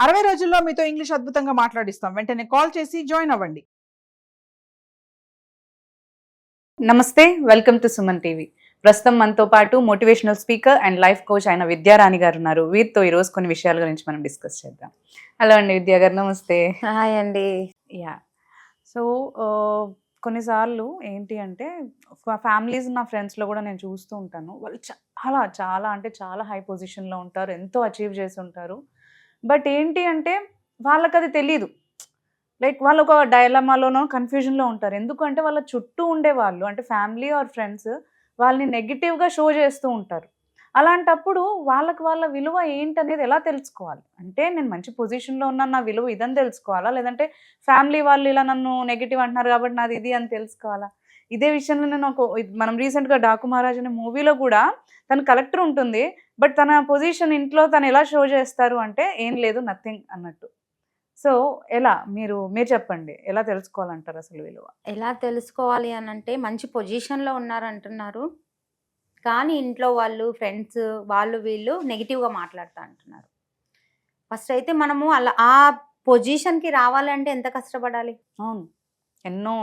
60 రోజుల్లో మీతో ఇంగ్లీష్ అద్భుతంగా మాట్లాడిస్తాం. వెంటనే కాల్ చేసి జాయిన్ అవ్వండి. నమస్తే, వెల్కమ్ టు సుమన్ టీవీ. ప్రస్తుతం మనతో పాటు motivational speaker and life coach అయిన విద్యారాణి గారు ఉన్నారు. వీరితో ఈరోజు కొన్ని విషయాల గురించి మనం డిస్కస్ చేద్దాం. హలో అండి విద్యా గారు, నమస్తే. హాయ్ అండి. యా, సో కొన్నిసార్లు ఏంటి అంటే ఫ్యామిలీస్, నా ఫ్రెండ్స్లో కూడా నేను చూస్తూ ఉంటాను. వాళ్ళు చాలా చాలా అంటే చాలా హై పొజిషన్లో ఉంటారు, ఎంతో అచీవ్ చేసి ఉంటారు. బట్ ఏంటి అంటే వాళ్ళకి అది తెలీదు. లైక్ వాళ్ళు ఒక డైలమాలోనో కన్ఫ్యూజన్లో ఉంటారు. ఎందుకంటే వాళ్ళ చుట్టూ ఉండే వాళ్ళు అంటే ఫ్యామిలీ ఆర్ ఫ్రెండ్స్ వాళ్ళని నెగిటివ్గా షో చేస్తూ ఉంటారు. అలాంటప్పుడు వాళ్ళ విలువ ఏంటనేది ఎలా తెలుసుకోవాలి? అంటే నేను మంచి పొజిషన్లో ఉన్నాను, నా విలువ ఇదని తెలుసుకోవాలా, లేదంటే ఫ్యామిలీ వాళ్ళు ఇలా నన్ను నెగిటివ్ అంటున్నారు కాబట్టి నాది ఇది అని తెలుసుకోవాలా? ఇదే విషయంలో నేను మనం రీసెంట్గా డాకు మహారాజ్ అనే మూవీలో కూడా తను కలెక్టర్ ఉంటుంది, బట్ తన పొజిషన్ ఇంట్లో తను ఎలా షో చేస్తారు అంటే ఏం లేదు, నథింగ్ అన్నట్టు. సో ఎలా మీరు చెప్పండి, ఎలా తెలుసుకోవాలంటారు అసలు విలువ? ఎలా తెలుసుకోవాలి అని అంటే, మంచి పొజిషన్లో ఉన్నారంటున్నారు కానీ ఇంట్లో వాళ్ళు, ఫ్రెండ్స్ వాళ్ళు వీళ్ళు నెగిటివ్గా మాట్లాడుతూ అంటున్నారు. ఫస్ట్ అయితే మనము అలా ఆ పొజిషన్కి రావాలంటే ఎంత కష్టపడాలి? అవును, ఎన్నో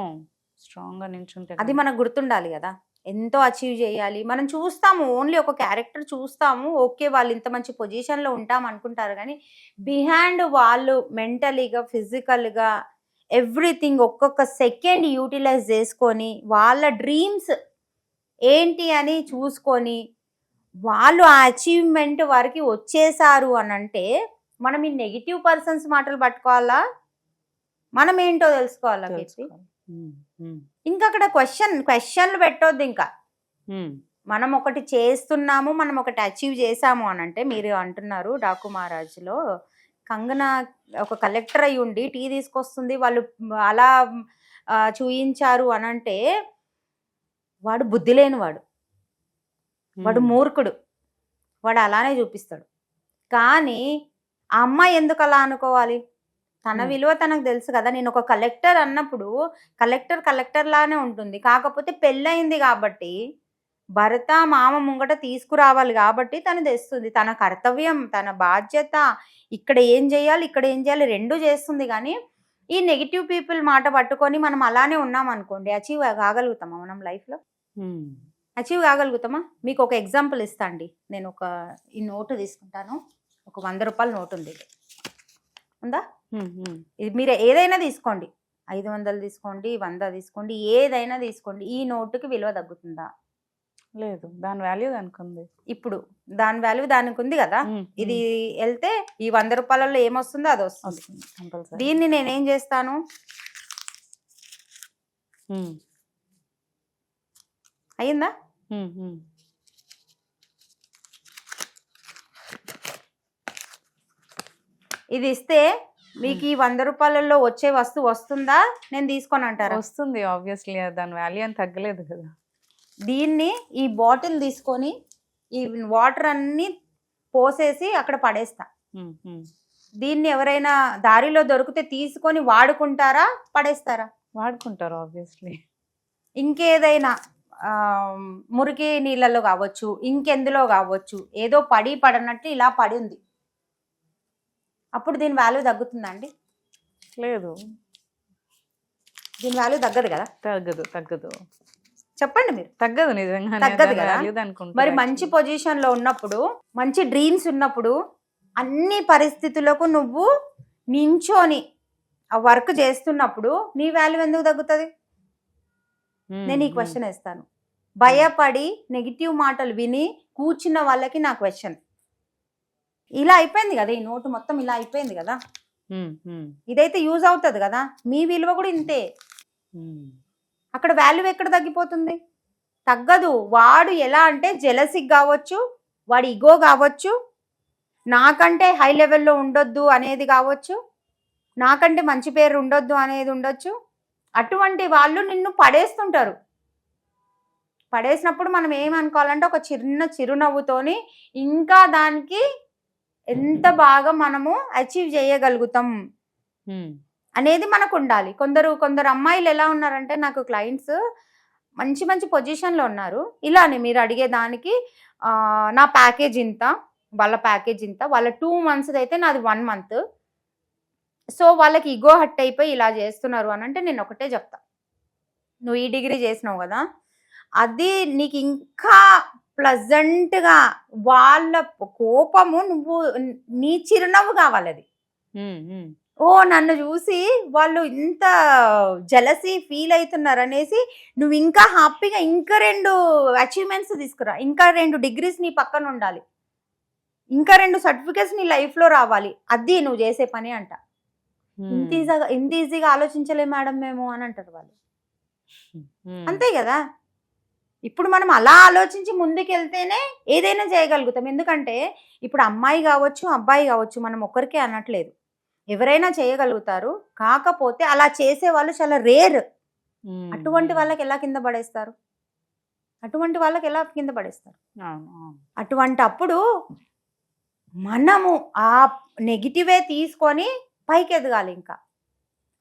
స్ట్రాంగ్గా నిల్చుంటే అది మనకు గుర్తుండాలి కదా. ఎంతో అచీవ్ చేయాలి. మనం చూస్తాము, ఓన్లీ ఒక క్యారెక్టర్ చూస్తాము, ఓకే వాళ్ళు ఇంత మంచి పొజిషన్లో ఉంటాం అనుకుంటారు, కానీ బిహైండ్ వాళ్ళు మెంటలీగా, ఫిజికల్గా ఎవ్రీథింగ్ ఒక్కొక్క సెకండ్ యూటిలైజ్ చేసుకొని వాళ్ళ డ్రీమ్స్ ఏంటి అని చూసుకొని వాళ్ళు ఆ అచీవ్మెంట్ వారికి వచ్చేసారు అని అంటే మనం ఈ నెగిటివ్ పర్సన్స్ మాటలు పట్టుకోవాలా, మనం ఏంటో తెలుసుకోవాలా? ఇంకా అక్కడ క్వశ్చన్లు పెట్టొద్దు. ఇంకా మనం ఒకటి చేస్తున్నాము, మనం ఒకటి అచీవ్ చేసాము అని అంటే, మీరు అంటున్నారు డాకు మహారాజ్లో కంగనా ఒక కలెక్టర్ అయి ఉండి టీ తీసుకొస్తుంది, వాళ్ళు అలా చూయించారు అని అంటే వాడు బుద్ధి లేనివాడు, వాడు మూర్ఖుడు, వాడు అలానే చూపిస్తాడు. కానీ ఆ అమ్మాయి ఎందుకు అలా అనుకోవాలి? తన విలువ తనకు తెలుసు కదా. నేను ఒక కలెక్టర్ అన్నప్పుడు కలెక్టర్ లానే ఉంటుంది, కాకపోతే పెళ్ళయింది కాబట్టి భర్త మామ ముంగట తీసుకురావాలి కాబట్టి తను తెస్తుంది. తన కర్తవ్యం, తన బాధ్యత, ఇక్కడ ఏం చేయాలి ఇక్కడ ఏం చేయాలి రెండు చేస్తుంది. కానీ ఈ నెగిటివ్ పీపుల్ మాట పట్టుకొని మనం అలానే ఉన్నాం అనుకోండి, అచీవ్ కాగలుగుతామా? మనం లైఫ్లో అచీవ్ కాగలుగుతామా? మీకు ఒక ఎగ్జాంపుల్ ఇస్తా అండి. నేను ఈ నోటు తీసుకుంటాను, ఒక 100 రూపాయల నోటు ఉంది, ఉందా? ఇది మీరు ఏదైనా తీసుకోండి, 500 తీసుకోండి, 100 తీసుకోండి, ఏదైనా తీసుకోండి, ఈ నోటుకి విలువ తగ్గుతుందా? లేదు, దాని వాల్యూ దానికి ఉంది. ఇప్పుడు దాని వాల్యూ దానికి ఉంది కదా. ఇది వెళ్తే ఈ 100 రూపాయలలో ఏమొస్తుందో అది వస్తుంది. దీన్ని నేనేం చేస్తాను, అయిందా? ఇది ఇస్తే మీకు ఈ 100 రూపాయలలో వచ్చే వస్తువు వస్తుందా? నేను తీసుకొని అంటారా? వస్తుంది, ఆబ్వియస్లీ దాని వాల్యూ అని తగ్గలేదు కదా. దీన్ని ఈ బాటిల్ తీసుకొని ఈ వాటర్ అన్ని పోసేసి అక్కడ పడేస్తా. దీన్ని ఎవరైనా దారిలో దొరికితే తీసుకొని వాడుకుంటారా, పడేస్తారా? వాడుకుంటారు ఆబ్వియస్లీ. ఇంకేదైనా మురికి నీళ్ళలో కావచ్చు, ఇంకెందులో కావచ్చు, ఏదో పడనట్టు ఇలా పడి ఉంది, అప్పుడు దీని వాల్యూ తగ్గుతుందా అండి? లేదు, దీని వాల్యూ తగ్గదు కదా. తగ్గదు చెప్పండి మీరు. తగ్గదు, నిజంగా తగ్గదు కదా. మరి మంచి పొజిషన్లో ఉన్నప్పుడు, మంచి డ్రీమ్స్ ఉన్నప్పుడు, అన్ని పరిస్థితులకు నువ్వు నించోని ఆ వర్క్ చేస్తున్నప్పుడు నీ వాల్యూ ఎందుకు తగ్గుతుంది? నేను ఈ క్వశ్చన్ వేస్తాను. భయపడి నెగిటివ్ మాటలు విని కూర్చున్న వాళ్ళకి నా క్వశ్చన్. ఇలా అయిపోయింది కదా, ఈ నోటు మొత్తం ఇలా అయిపోయింది కదా, ఇదైతే యూజ్ అవుతుంది కదా. మీ విలువ కూడా ఇంతే. అక్కడ వాల్యూ ఎక్కడ తగ్గిపోతుంది? తగ్గదు. వాడు ఎలా అంటే జెలసీ కావచ్చు, వాడి ఇగో కావచ్చు, నాకంటే హై లెవెల్లో ఉండొద్దు అనేది కావచ్చు, నాకంటే మంచి పేరు ఉండొద్దు అనేది ఉండొచ్చు. అటువంటి వాళ్ళు నిన్ను పడేస్తుంటారు. పడేసినప్పుడు మనం ఏమనుకోవాలంటే ఒక చిరునవ్వుతోని ఇంకా దానికి ఎంత బాగా మనము అచీవ్ చేయగలుగుతాం అనేది మనకు ఉండాలి. కొందరు అమ్మాయిలు ఎలా ఉన్నారంటే, నాకు క్లయింట్స్ మంచి మంచి పొజిషన్లో ఉన్నారు, ఇలానే మీరు అడిగేదానికి నా ప్యాకేజ్ ఇంత, వాళ్ళ ప్యాకేజ్ ఇంత, వాళ్ళ 2 months అయితే నాది 1 month, సో వాళ్ళకి ఈగో హట్ అయిపోయి ఇలా చేస్తున్నారు అని అంటే నేను ఒకటే చెప్తా, నువ్వు ఈ డిగ్రీ చేసినావు కదా, అది నీకు ఇంకా ప్లజెంట్గా వాళ్ళ కోపము నువ్వు నీ చిరునవ్వు కావాలి అది. ఓ నన్ను చూసి వాళ్ళు ఇంత జలసీ ఫీల్ అవుతున్నారు అనేసి నువ్వు ఇంకా హ్యాపీగా ఇంకా 2 అచీవ్మెంట్స్ తీసుకురా, ఇంకా 2 డిగ్రీస్ నీ పక్కన ఉండాలి, ఇంకా 2 సర్టిఫికేట్స్ నీ లైఫ్లో రావాలి, అది నువ్వు చేసే పని అంట. ఇంత ఈజీగా ఆలోచించలే మేడం మేము అని అంటారు వాళ్ళు. అంతే కదా, ఇప్పుడు మనం అలా ఆలోచించి ముందుకెళ్తేనే ఏదైనా చేయగలుగుతాం. ఎందుకంటే ఇప్పుడు అమ్మాయి కావచ్చు అబ్బాయి కావచ్చు, మనం ఒక్కరికే అనట్లేదు, ఎవరైనా చేయగలుగుతారు. కాకపోతే అలా చేసే వాళ్ళు చాలా రేర్. అటువంటి వాళ్ళకి ఎలా కింద పడేస్తారు, అటువంటి అప్పుడు మనము ఆ నెగిటివే తీసుకొని పైకి ఎదగాలి. ఇంకా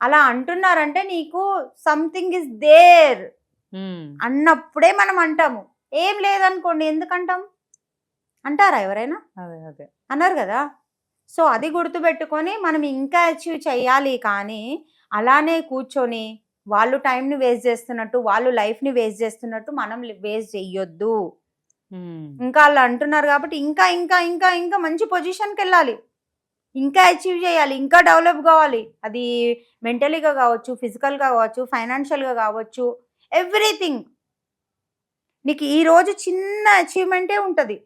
అలా అంటున్నారంటే నీకు సంథింగ్ ఇస్ దేర్ అన్నప్పుడే మనం అంటాము. ఏం లేదనుకోండి ఎందుకంటాం, అంటారా ఎవరైనా? అదే అన్నారు కదా. సో అది గుర్తుపెట్టుకొని మనం ఇంకా అచీవ్ చేయాలి. కానీ అలానే కూర్చొని వాళ్ళు టైంని వేస్ట్ చేస్తున్నట్టు, వాళ్ళు లైఫ్ని వేస్ట్ చేస్తున్నట్టు మనం వేస్ట్ చెయ్యొద్దు. ఇంకా వాళ్ళు అంటున్నారు కాబట్టి ఇంకా ఇంకా ఇంకా ఇంకా మంచి పొజిషన్కి వెళ్ళాలి, ఇంకా అచీవ్ చేయాలి, ఇంకా డెవలప్ కావాలి. అది మెంటలీగా కావచ్చు, ఫిజికల్గా కావచ్చు, ఫైనాన్షియల్గా కావచ్చు, ఎవ్రీథింగ్. నీకు ఈరోజు చిన్న అచీవ్మెంటే ఉంటుంది,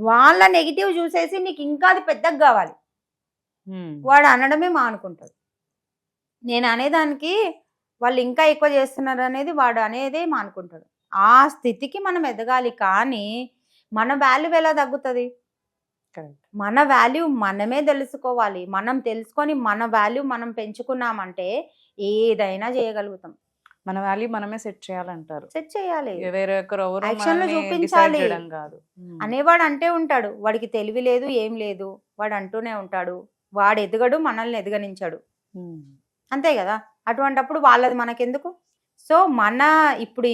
వాళ్ళ నెగిటివ్ చూసేసి నీకు ఇంకా అది పెద్దగా కావాలి, వాడు అనడమే మానుకుంటాడు. నేను అనేదానికి వాళ్ళు ఇంకా ఎక్కువ చేస్తున్నారు అనేది వాడు అనేదే మానుకుంటాడు. ఆ స్థితికి మనం ఎదగాలి. కానీ మన వాల్యూ ఎలా తగ్గుతుంది? మన వాల్యూ మనమే తెలుసుకోవాలి. మనం తెలుసుకొని మన వాల్యూ మనం పెంచుకున్నామంటే ఏదైనా చేయగలుగుతాం. మన వాల్యూ మనమే సెట్ చేయాలంటారు. సెట్ చేయాలి, వేరే యాక్షన్లో చూపించాలి. అనేవాడు అంటే ఉంటాడు, వాడికి తెలివి లేదు ఏం లేదు, వాడు అంటూనే ఉంటాడు, వాడు ఎదగడు, మనల్ని ఎదగనించాడు. అంతే కదా. అటువంటప్పుడు వాళ్ళది మనకెందుకు? సో మన ఇప్పుడు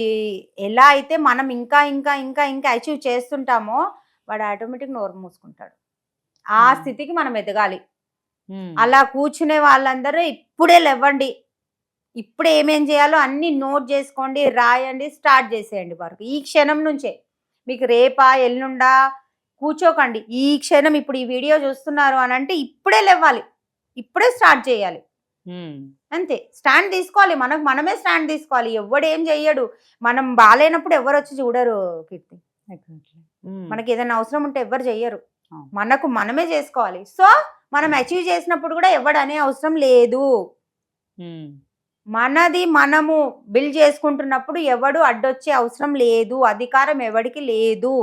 ఎలా అయితే మనం ఇంకా ఇంకా ఇంకా ఇంకా అచీవ్ చేస్తుంటామో వాడు ఆటోమేటిక్ నోరు మూసుకుంటాడు. ఆ స్థితికి మనం ఎదగాలి. అలా కూర్చునే వాళ్ళందరూ ఇప్పుడే లేవండి, ఇప్పుడు ఏమేం చేయాలో అన్ని నోట్ చేసుకోండి, రాయండి, స్టార్ట్ చేసేయండి వరకు. ఈ క్షణం నుంచే, మీకు రేపా ఎల్లుండా కూర్చోకండి. ఈ క్షణం ఇప్పుడు ఈ వీడియో చూస్తున్నారు అని అంటే ఇప్పుడే లేవాలి, ఇప్పుడే స్టార్ట్ చేయాలి. అంతే, స్టాండ్ తీసుకోవాలి. మనమే స్టాండ్ తీసుకోవాలి. ఎవడు ఏం చెయ్యడు. మనం బాగాలేనప్పుడు ఎవరు వచ్చి చూడరు కీర్తి. మనకి ఏదైనా అవసరం ఉంటే ఎవరు చెయ్యరు, మనకు మనమే చేసుకోవాలి. సో మనం అచీవ్ చేసినప్పుడు కూడా ఎవడు అనే అవసరం లేదు. మనది మనము బిల్డ్ చేసుకుంటున్నప్పుడు ఎవడు అడ్డొచ్చే అవసరం లేదు, అధికారం ఎవడికి లేదు.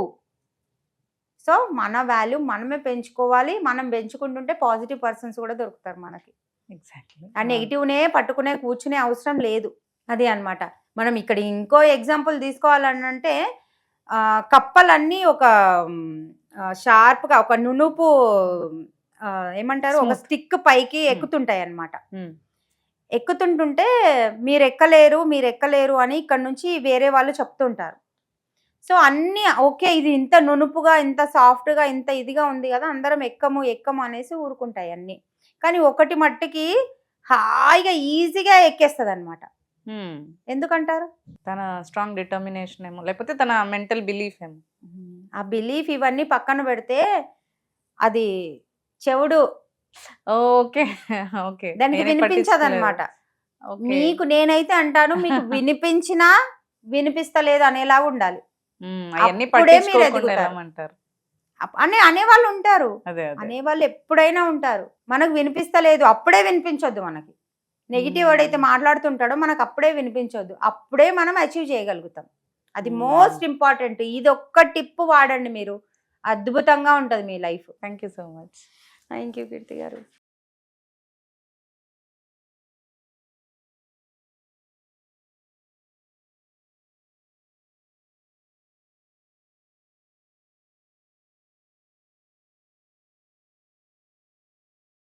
సో మన వాల్యూ మనమే పెంచుకోవాలి. మనం పెంచుకుంటుంటే పాజిటివ్ పర్సన్స్ కూడా దొరుకుతారు మనకి. ఎగ్జాక్ట్లీ. ఆ నెగిటివ్నే పట్టుకునే కూర్చునే అవసరం లేదు. అది అన్నమాట. మనం ఇక్కడ ఇంకో ఎగ్జాంపుల్ తీసుకోవాలంటే కప్పలన్నీ ఒక షార్ప్గా ఒక నునుపు ఏమంటారు ఒక స్టిక్ పైకి ఎక్కుతుంటాయి అన్నమాట. ఎక్కుతుంటుంటే మీరు ఎక్కలేరు అని ఇక్కడ నుంచి వేరే వాళ్ళు చెప్తుంటారు. సో అన్నీ ఓకే, ఇది ఇంత నునుపుగా ఇంత సాఫ్ట్గా ఇంత ఇదిగా ఉంది కదా, అందరం ఎక్కము అనేసి ఊరుకుంటాయి అన్నీ. కానీ ఒకటి మట్టికి హాయిగా ఈజీగా ఎక్కేస్తుంది అనమాట. ఎందుకంటారు? తన స్ట్రాంగ్ డిటర్మినేషన్ ఏమో, లేకపోతే తన మెంటల్ బిలీఫ్ ఏమో. ఆ బిలీఫ్ ఇవన్నీ పక్కన పెడితే అది చెవుడు. ఓకే ఓకే, దానికి వినిపించదు అనమాట. మీకు నేనైతే అంటాను, మీకు వినిపించినా వినిపిస్తలేదు అనేలా ఉండాలి. అనేవాళ్ళు ఉంటారు, అనేవాళ్ళు ఎప్పుడైనా ఉంటారు. మనకు వినిపిస్తలేదు అప్పుడే వినిపించొద్దు. మనకి నెగిటివ్ వాడైతే మాట్లాడుతుంటాడో మనకు అప్పుడే వినిపించొద్దు, అప్పుడే మనం అచీవ్ చేయగలుగుతాం. అది మోస్ట్ ఇంపార్టెంట్. ఇది ఒక్క టిప్ వాడండి మీరు, అద్భుతంగా ఉంటుంది మీ life. Thank you so much. Thank you Keerthi గారు.